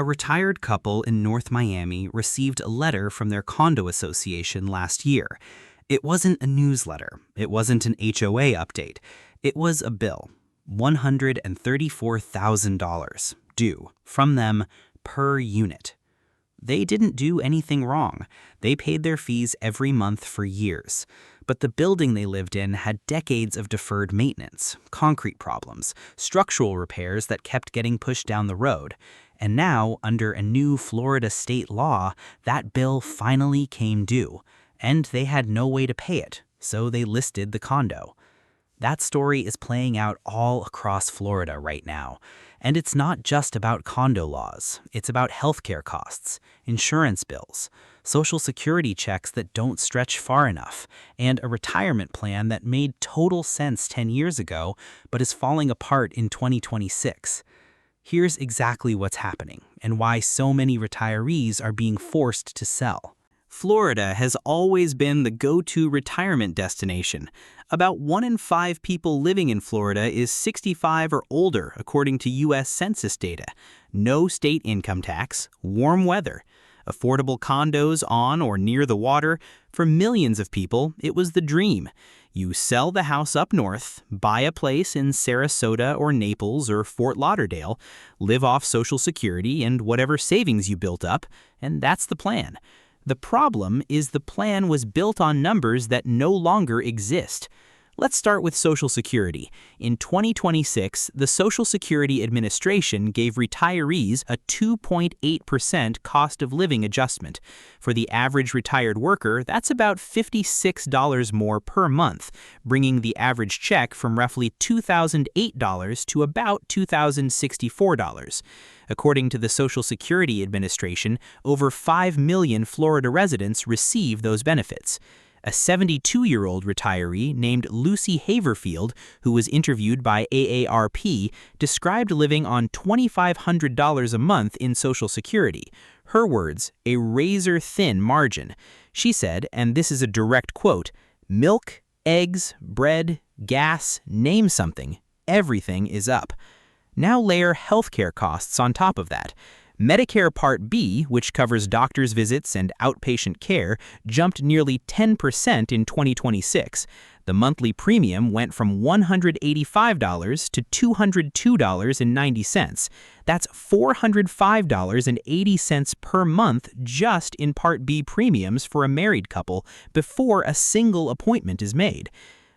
A retired couple in North Miami received a letter from their condo association last year. It wasn't a newsletter. It wasn't an HOA update. It was a bill, $134,000, due from them per unit. They didn't do anything wrong. They paid their fees every month for years. But the building they lived in had decades of deferred maintenance, concrete problems, structural repairs that kept getting pushed down the road. And now, under a new Florida state law, that bill finally came due. And they had no way to pay it, so they listed the condo. That story is playing out all across Florida right now. And it's not just about condo laws. It's about healthcare costs, insurance bills, Social Security checks that don't stretch far enough, and a retirement plan that made total sense 10 years ago but is falling apart in 2026. Here's exactly what's happening and why so many retirees are being forced to sell. Florida has always been the go-to retirement destination. About 1 in 5 people living in Florida is 65 or older, according to U.S. Census data. No state income tax, warm weather, affordable condos on or near the water. For millions of people, it was the dream. You sell the house up north, buy a place in Sarasota or Naples or Fort Lauderdale, live off Social Security and whatever savings you built up, and that's the plan. The problem is the plan was built on numbers that no longer exist. Let's start with Social Security. In 2026, the Social Security Administration gave retirees a 2.8% cost of living adjustment. For the average retired worker, that's about $56 more per month, bringing the average check from roughly $2,008 to about $2,064. According to the Social Security Administration, over 5 million Florida residents receive those benefits. A 72-year-old retiree named Lucy Haverfield, who was interviewed by AARP, described living on $2,500 a month in Social Security. Her words, a razor-thin margin. She said, and this is a direct quote, "Milk, eggs, bread, gas, name something. Everything is up." Now layer healthcare costs on top of that. Medicare Part B, which covers doctor's visits and outpatient care, jumped nearly 10% in 2026. The monthly premium went from $185 to $202.90. That's $405.80 per month just in Part B premiums for a married couple before a single appointment is made.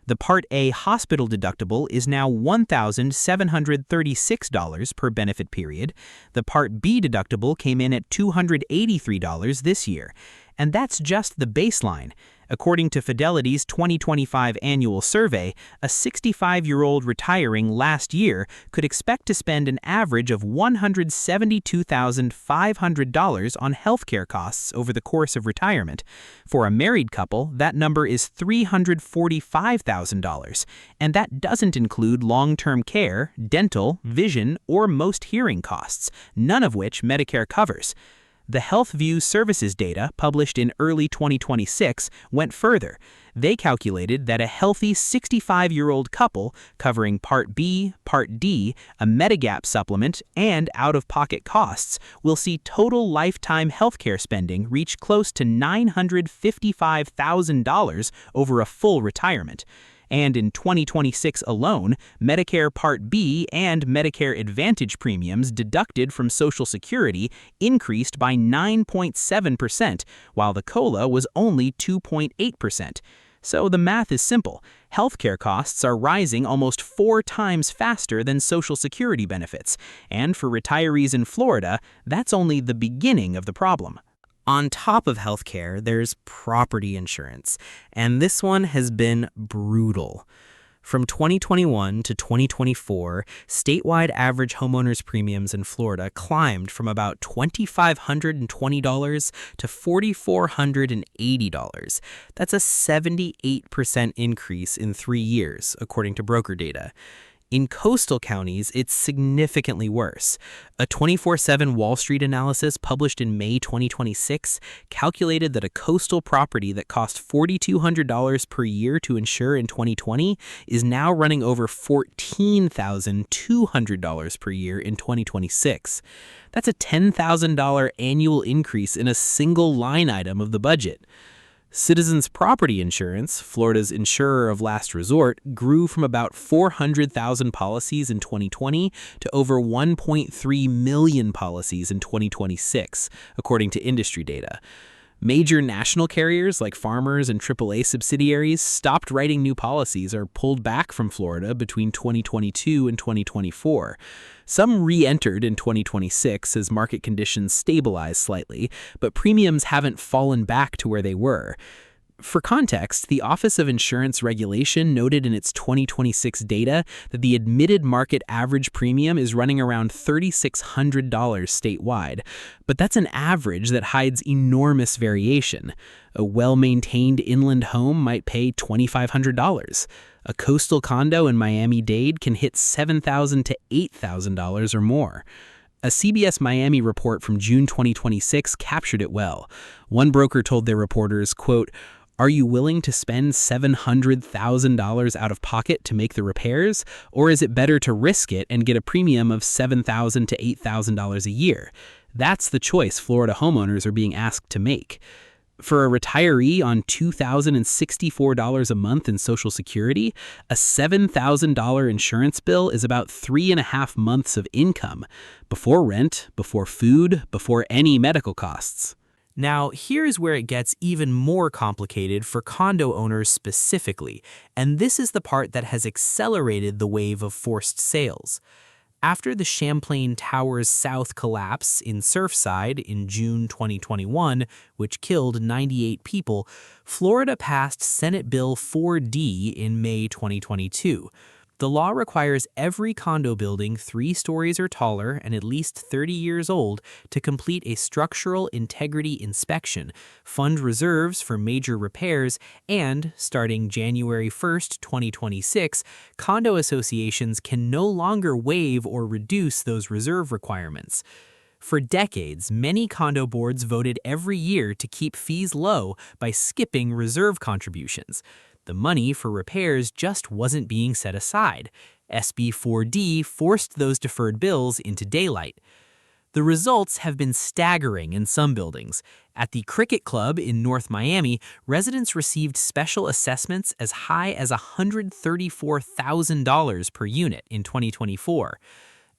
The Part A hospital deductible is now $1,736 per benefit period. The Part B deductible came in at $283 this year. And that's just the baseline. According to Fidelity's 2025 annual survey, a 65-year-old retiring last year could expect to spend an average of $172,500 on healthcare costs over the course of retirement. For a married couple, that number is $345,000, and that doesn't include long-term care, dental, vision, or most hearing costs, none of which Medicare covers. The HealthView services data, published in early 2026, went further. They calculated that a healthy 65-year-old couple covering Part B, Part D, a Medigap supplement, and out-of-pocket costs will see total lifetime healthcare spending reach close to $955,000 over a full retirement. And in 2026 alone, Medicare Part B and Medicare Advantage premiums deducted from Social Security increased by 9.7%, while the COLA was only 2.8%. So the math is simple. Healthcare costs are rising almost 4 times faster than Social Security benefits. And for retirees in Florida, that's only the beginning of the problem. On top of healthcare, there's property insurance, and this one has been brutal. From 2021 to 2024, statewide average homeowners premiums in Florida climbed from about $2,520 to $4,480. That's a 78% increase in 3 years, according to broker data. In coastal counties, it's significantly worse. A 24/7 Wall Street analysis published in May 2026 calculated that a coastal property that cost $4,200 per year to insure in 2020 is now running over $14,200 per year in 2026. That's a $10,000 annual increase in a single line item of the budget. Citizens Property Insurance, Florida's insurer of last resort, grew from about 400,000 policies in 2020 to over 1.3 million policies in 2026, according to industry data. Major national carriers like Farmers and AAA subsidiaries stopped writing new policies or pulled back from Florida between 2022 and 2024. Some re-entered in 2026 as market conditions stabilized slightly, but premiums haven't fallen back to where they were. For context, the Office of Insurance Regulation noted in its 2026 data that the admitted market average premium is running around $3,600 statewide, but that's an average that hides enormous variation. A well-maintained inland home might pay $2,500. A coastal condo in Miami-Dade can hit $7,000 to $8,000 or more. A CBS Miami report from June 2026 captured it well. One broker told their reporters, quote, "Are you willing to spend $700,000 out of pocket to make the repairs, or is it better to risk it and get a premium of $7,000 to $8,000 a year?" That's the choice Florida homeowners are being asked to make. For a retiree on $2,064 a month in Social Security, a $7,000 insurance bill is about 3.5 months of income, before rent, before food, before any medical costs. Now, here's where it gets even more complicated for condo owners specifically, and this is the part that has accelerated the wave of forced sales. After the Champlain Towers South collapse in Surfside in June 2021, which killed 98 people, Florida passed Senate Bill 4D in May 2022. The law requires every condo building 3 stories or taller and at least 30 years old to complete a structural integrity inspection, fund reserves for major repairs, and, starting January 1st, 2026, condo associations can no longer waive or reduce those reserve requirements. For decades, many condo boards voted every year to keep fees low by skipping reserve contributions. The money for repairs just wasn't being set aside. SB 4D forced those deferred bills into daylight. The results have been staggering in some buildings. At the Cricket Club in North Miami, residents received special assessments as high as $134,000 per unit in 2024.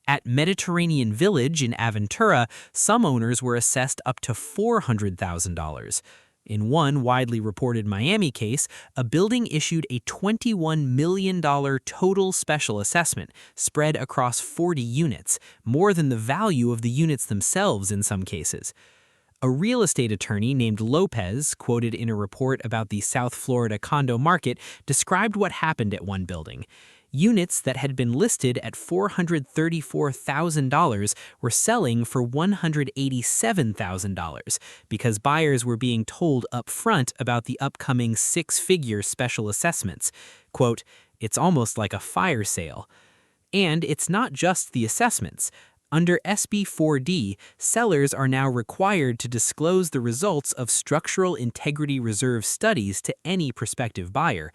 At Mediterranean Village in Aventura, some owners were assessed up to $400,000. In one widely reported Miami case, a building issued a $21 million total special assessment spread across 40 units, more than the value of the units themselves in some cases. A real estate attorney named Lopez, quoted in a report about the South Florida condo market, described what happened at one building. Units that had been listed at $434,000 were selling for $187,000 because buyers were being told up front about the upcoming 6-figure special assessments. Quote, "It's almost like a fire sale." And it's not just the assessments. Under SB 4D, sellers are now required to disclose the results of structural integrity reserve studies to any prospective buyer.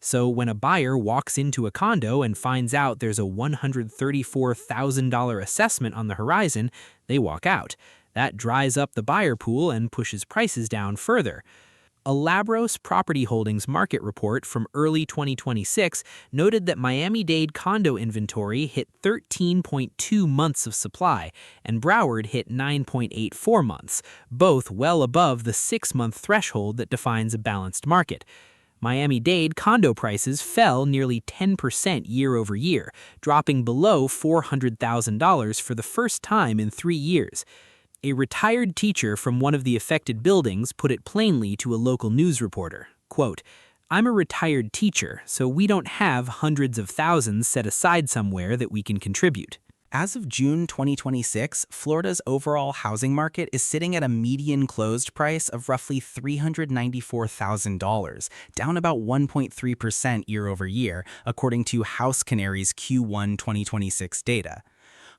So when a buyer walks into a condo and finds out there's a $134,000 assessment on the horizon, they walk out. That dries up the buyer pool and pushes prices down further. A Labros Property Holdings market report from early 2026 noted that Miami-Dade condo inventory hit 13.2 months of supply, and Broward hit 9.84 months, both well above the 6-month threshold that defines a balanced market. Miami-Dade condo prices fell nearly 10% year over year, dropping below $400,000 for the first time in 3 years. A retired teacher from one of the affected buildings put it plainly to a local news reporter, quote, "I'm a retired teacher, so we don't have hundreds of thousands set aside somewhere that we can contribute." As of June 2026, Florida's overall housing market is sitting at a median closed price of roughly $394,000, down about 1.3% year over year, according to House Canary's Q1 2026 data.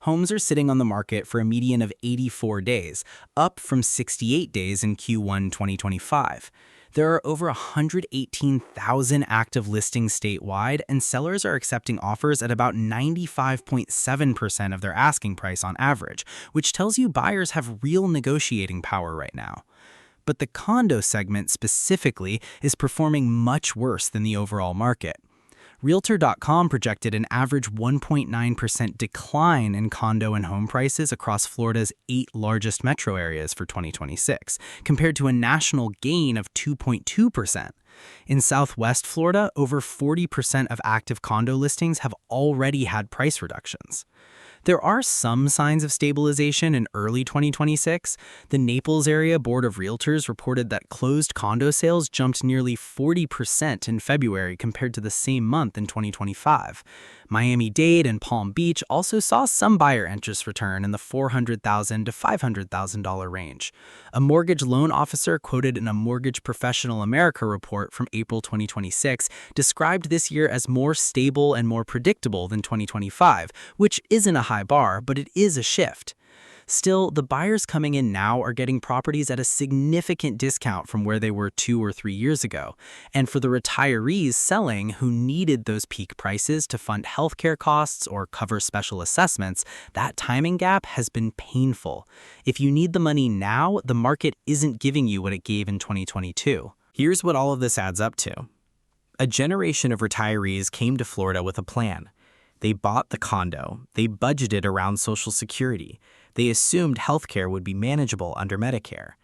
Homes are sitting on the market for a median of 84 days, up from 68 days in Q1 2025. There are over 118,000 active listings statewide, and sellers are accepting offers at about 95.7% of their asking price on average, which tells you buyers have real negotiating power right now. But the condo segment specifically is performing much worse than the overall market. Realtor.com projected an average 1.9% decline in condo and home prices across Florida's 8 largest metro areas for 2026, compared to a national gain of 2.2%. In Southwest Florida, over 40% of active condo listings have already had price reductions. There are some signs of stabilization in early 2026. The Naples Area Board of Realtors reported that closed condo sales jumped nearly 40% in February compared to the same month in 2025. Miami-Dade and Palm Beach also saw some buyer interest return in the $400,000 to $500,000 range. A mortgage loan officer quoted in a Mortgage Professional America report from April 2026 described this year as more stable and more predictable than 2025, which isn't a high bar, but it is a shift. Still, the buyers coming in now are getting properties at a significant discount from where they were 2 or 3 years ago. And for the retirees selling who needed those peak prices to fund healthcare costs or cover special assessments, that timing gap has been painful. If you need the money now, the market isn't giving you what it gave in 2022. Here's what all of this adds up to. A generation of retirees came to Florida with a plan. They bought the condo. They budgeted around Social Security. They assumed healthcare would be manageable under Medicare.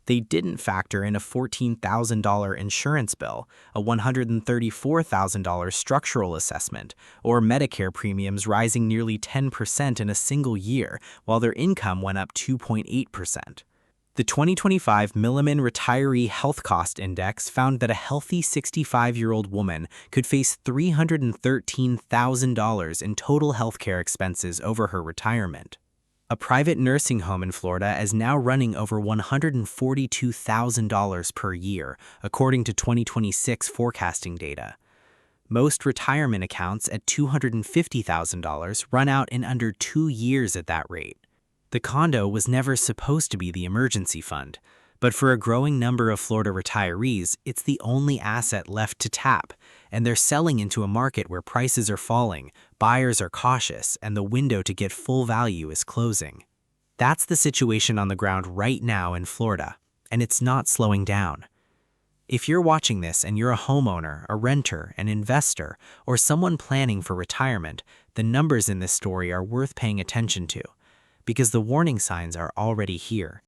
They didn't factor in a $14,000 insurance bill, a $134,000 structural assessment, or Medicare premiums rising nearly 10% in a single year, while their income went up 2.8%. The 2025 Milliman Retiree Health Cost Index found that a healthy 65-year-old woman could face $313,000 in total healthcare expenses over her retirement. A private nursing home in Florida is now running over $142,000 per year, according to 2026 forecasting data. Most retirement accounts at $250,000 run out in under 2 years at that rate. The condo was never supposed to be the emergency fund, but for a growing number of Florida retirees, it's the only asset left to tap, and they're selling into a market where prices are falling, buyers are cautious, and the window to get full value is closing. That's the situation on the ground right now in Florida, and it's not slowing down. If you're watching this and you're a homeowner, a renter, an investor, or someone planning for retirement, the numbers in this story are worth paying attention to, because the warning signs are already here.